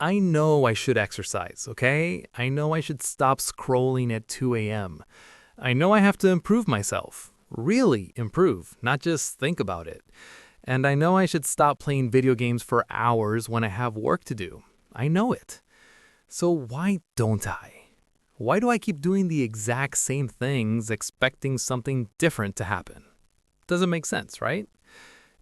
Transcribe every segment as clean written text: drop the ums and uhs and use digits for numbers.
I know I should exercise, okay? I know I should stop scrolling at 2 a.m. I know I have to improve myself. Really improve, not just think about it. And I know I should stop playing video games for hours when I have work to do. I know it. So why don't I? Why do I keep doing the exact same things expecting something different to happen? Doesn't make sense, right?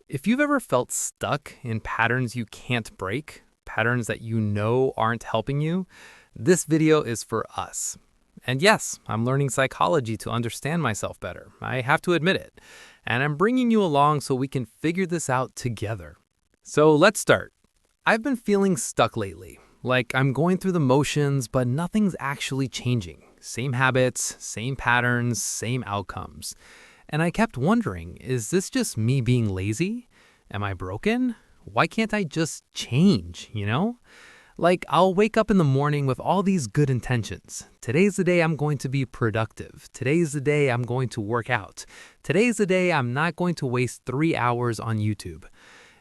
If you've ever felt stuck in patterns you can't break, patterns that you know aren't helping you, this video is for us. And yes, I'm learning psychology to understand myself better. I have to admit it. And I'm bringing you along so we can figure this out together. So let's start. I've been feeling stuck lately. Like I'm going through the motions, but nothing's actually changing. Same habits, same patterns, same outcomes. And I kept wondering, is this just me being lazy? Am I broken? Why can't I just change, Like, I'll wake up in the morning with all these good intentions. Today's the day I'm going to be productive. Today's the day I'm going to work out. Today's the day I'm not going to waste 3 hours on YouTube.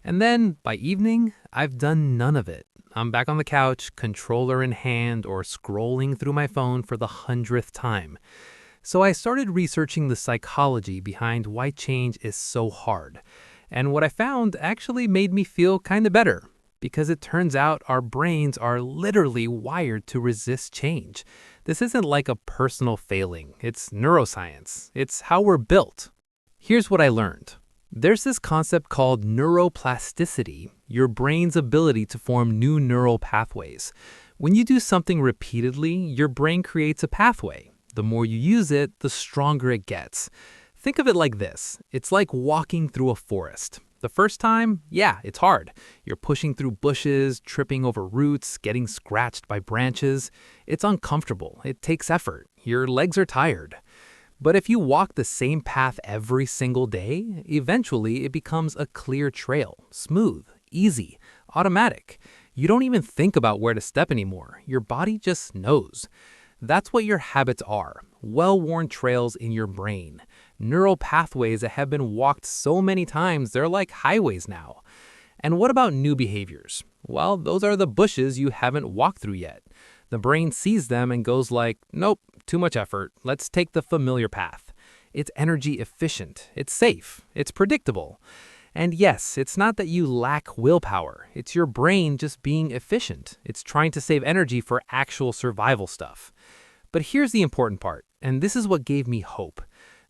And then, by evening, I've done none of it. I'm back on the couch, controller in hand, or scrolling through my phone for the 100th time. So I started researching the psychology behind why change is so hard. And what I found actually made me feel kind of better, because it turns out our brains are literally wired to resist change. This isn't like a personal failing. It's neuroscience. It's how we're built. Here's what I learned. There's this concept called neuroplasticity, your brain's ability to form new neural pathways. When you do something repeatedly, your brain creates a pathway. The more you use it, the stronger it gets. Think of it like this. It's like walking through a forest. The first time, yeah, it's hard. You're pushing through bushes, tripping over roots, getting scratched by branches. It's uncomfortable. It takes effort. Your legs are tired. But if you walk the same path every single day, eventually it becomes a clear trail, smooth, easy, automatic. You don't even think about where to step anymore. Your body just knows. That's what your habits are, well-worn trails in your brain. Neural pathways that have been walked so many times, they're like highways now. And what about new behaviors? Well, those are the bushes you haven't walked through yet. The brain sees them and goes like, nope, too much effort. Let's take the familiar path. It's energy efficient. It's safe. It's predictable. And yes, it's not that you lack willpower. It's your brain just being efficient. It's trying to save energy for actual survival stuff. But here's the important part, and this is what gave me hope.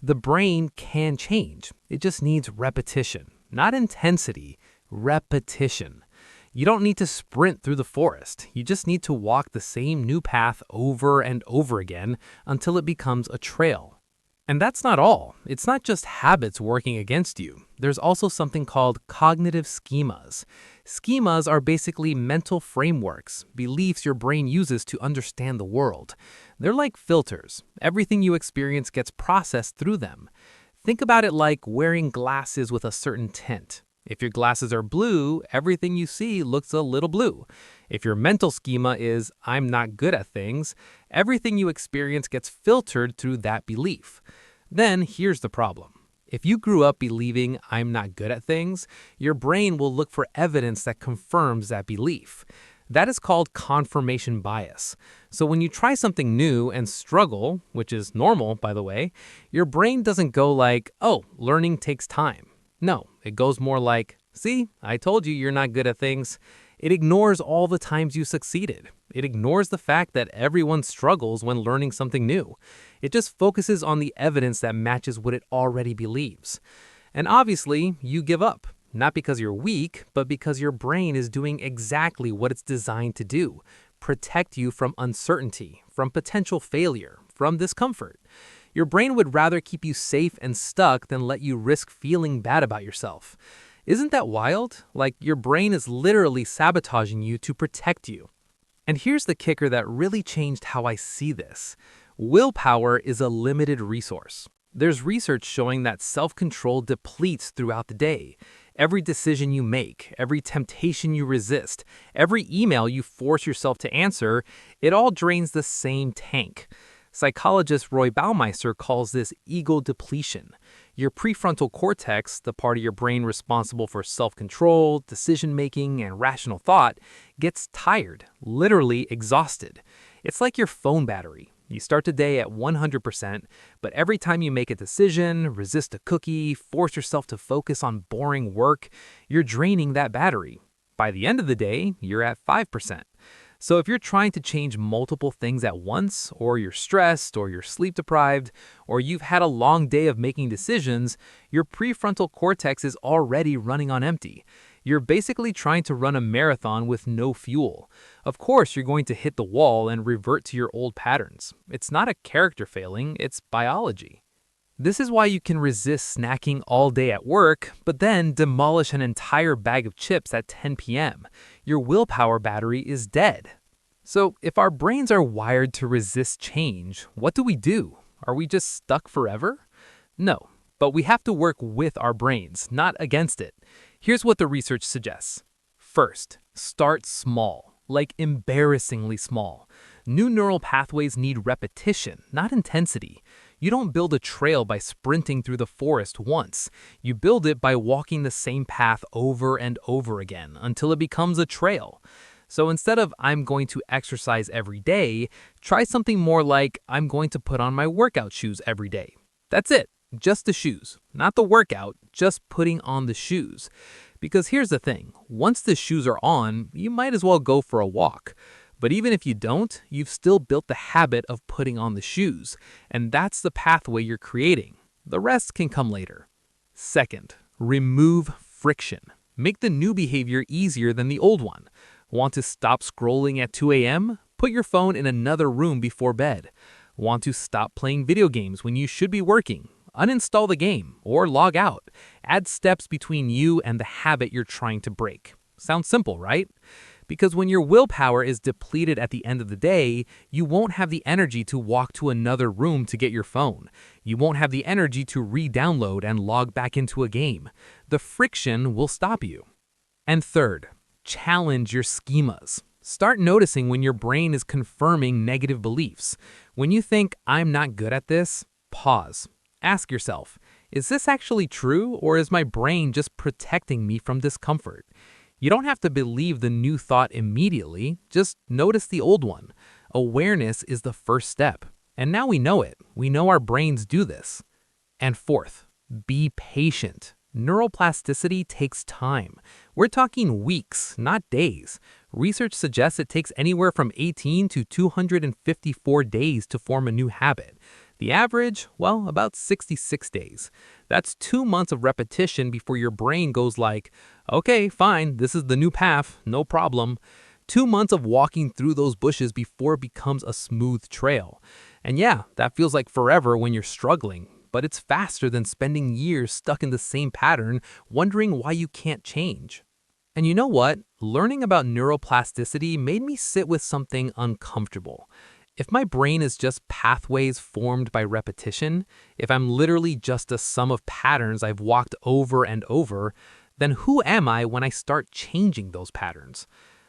The brain can change. It just needs repetition, not intensity, repetition. You don't need to sprint through the forest. You just need to walk the same new path over and over again until it becomes a trail. And that's not all. It's not just habits working against you. There's also something called cognitive schemas. Schemas are basically mental frameworks, beliefs your brain uses to understand the world. They're like filters. Everything you experience gets processed through them. Think about it like wearing glasses with a certain tint. If your glasses are blue, everything you see looks a little blue. If your mental schema is, I'm not good at things, everything you experience gets filtered through that belief. Then here's the problem. If you grew up believing I'm not good at things, your brain will look for evidence that confirms that belief. That is called confirmation bias. So when you try something new and struggle, which is normal, by the way, your brain doesn't go like, oh, learning takes time. No, it goes more like, see, I told you you're not good at things. It ignores all the times you succeeded. It ignores the fact that everyone struggles when learning something new. It just focuses on the evidence that matches what it already believes. And obviously, you give up. Not because you're weak, but because your brain is doing exactly what it's designed to do. Protect you from uncertainty, from potential failure, from discomfort. Your brain would rather keep you safe and stuck than let you risk feeling bad about yourself. Isn't that wild? Like your brain is literally sabotaging you to protect you. And here's the kicker that really changed how I see this. Willpower is a limited resource. There's research showing that self-control depletes throughout the day. Every decision you make, every temptation you resist, every email you force yourself to answer, it all drains the same tank. Psychologist Roy Baumeister calls this ego depletion. Your prefrontal cortex, the part of your brain responsible for self-control, decision-making, and rational thought, gets tired, literally exhausted. It's like your phone battery. You start the day at 100%, but every time you make a decision, resist a cookie, force yourself to focus on boring work, you're draining that battery. By the end of the day, you're at 5%. So if you're trying to change multiple things at once, or you're stressed, or you're sleep deprived, or you've had a long day of making decisions, your prefrontal cortex is already running on empty. You're basically trying to run a marathon with no fuel. Of course, you're going to hit the wall and revert to your old patterns. It's not a character failing, it's biology. This is why you can resist snacking all day at work, but then demolish an entire bag of chips at 10 p.m. Your willpower battery is dead. So, if our brains are wired to resist change, what do? Are we just stuck forever? No, but we have to work with our brains, not against it. Here's what the research suggests. First, start small, like embarrassingly small. New neural pathways need repetition, not intensity. You don't build a trail by sprinting through the forest once. You build it by walking the same path over and over again until it becomes a trail. So instead of I'm going to exercise every day, try something more like I'm going to put on my workout shoes every day. That's it, just the shoes. Not the workout, just putting on the shoes. Because here's the thing, once the shoes are on, you might as well go for a walk. But even if you don't, you've still built the habit of putting on the shoes, and that's the pathway you're creating. The rest can come later. Second, remove friction. Make the new behavior easier than the old one. Want to stop scrolling at 2 a.m.? Put your phone in another room before bed. Want to stop playing video games when you should be working? Uninstall the game or log out. Add steps between you and the habit you're trying to break. Sounds simple, right? Because when your willpower is depleted at the end of the day, you won't have the energy to walk to another room to get your phone. You won't have the energy to re-download and log back into a game. The friction will stop you. And third, challenge your schemas. Start noticing when your brain is confirming negative beliefs. When you think, I'm not good at this, pause. Ask yourself, is this actually true, or is my brain just protecting me from discomfort? You don't have to believe the new thought immediately, just notice the old one. Awareness is the first step. And now we know it. We know our brains do this. And fourth, be patient. Neuroplasticity takes time. We're talking weeks, not days. Research suggests it takes anywhere from 18 to 254 days to form a new habit. The average, well, about 66 days. That's 2 months of repetition before your brain goes like, okay, fine, this is the new path, no problem. 2 months of walking through those bushes before it becomes a smooth trail. And yeah, that feels like forever when you're struggling, but it's faster than spending years stuck in the same pattern, wondering why you can't change. And you know what? Learning about neuroplasticity made me sit with something uncomfortable. If my brain is just pathways formed by repetition, if I'm literally just a sum of patterns I've walked over and over, then who am I when I start changing those patterns?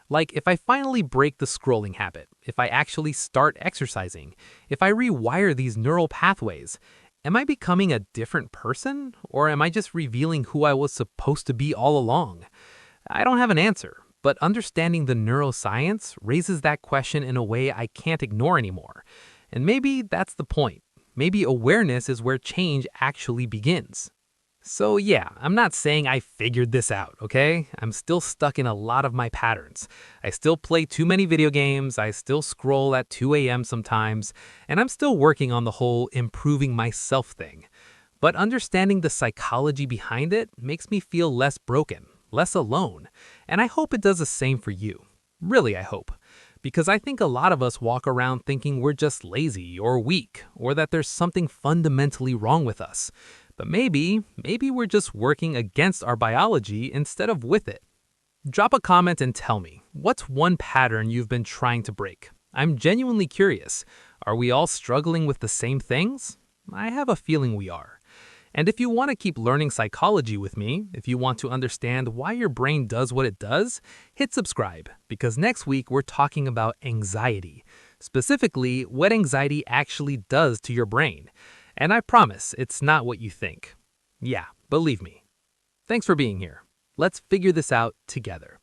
Like if I finally break the scrolling habit, if I actually start exercising, if I rewire these neural pathways, am I becoming a different person, or am I just revealing who I was supposed to be all along? I don't have an answer. But understanding the neuroscience raises that question in a way I can't ignore anymore. And maybe that's the point. Maybe awareness is where change actually begins. So yeah, I'm not saying I figured this out, okay? I'm still stuck in a lot of my patterns. I still play too many video games, I still scroll at 2 a.m. sometimes, and I'm still working on the whole improving myself thing. But understanding the psychology behind it makes me feel less broken, less alone, and I hope it does the same for you. Really, I hope. Because I think a lot of us walk around thinking we're just lazy or weak, or that there's something fundamentally wrong with us. But maybe we're just working against our biology instead of with it. Drop a comment and tell me, what's one pattern you've been trying to break? I'm genuinely curious. Are we all struggling with the same things? I have a feeling we are. And if you want to keep learning psychology with me, if you want to understand why your brain does what it does, hit subscribe, because next week we're talking about anxiety. Specifically, what anxiety actually does to your brain. And I promise, it's not what you think. Yeah, believe me. Thanks for being here. Let's figure this out together.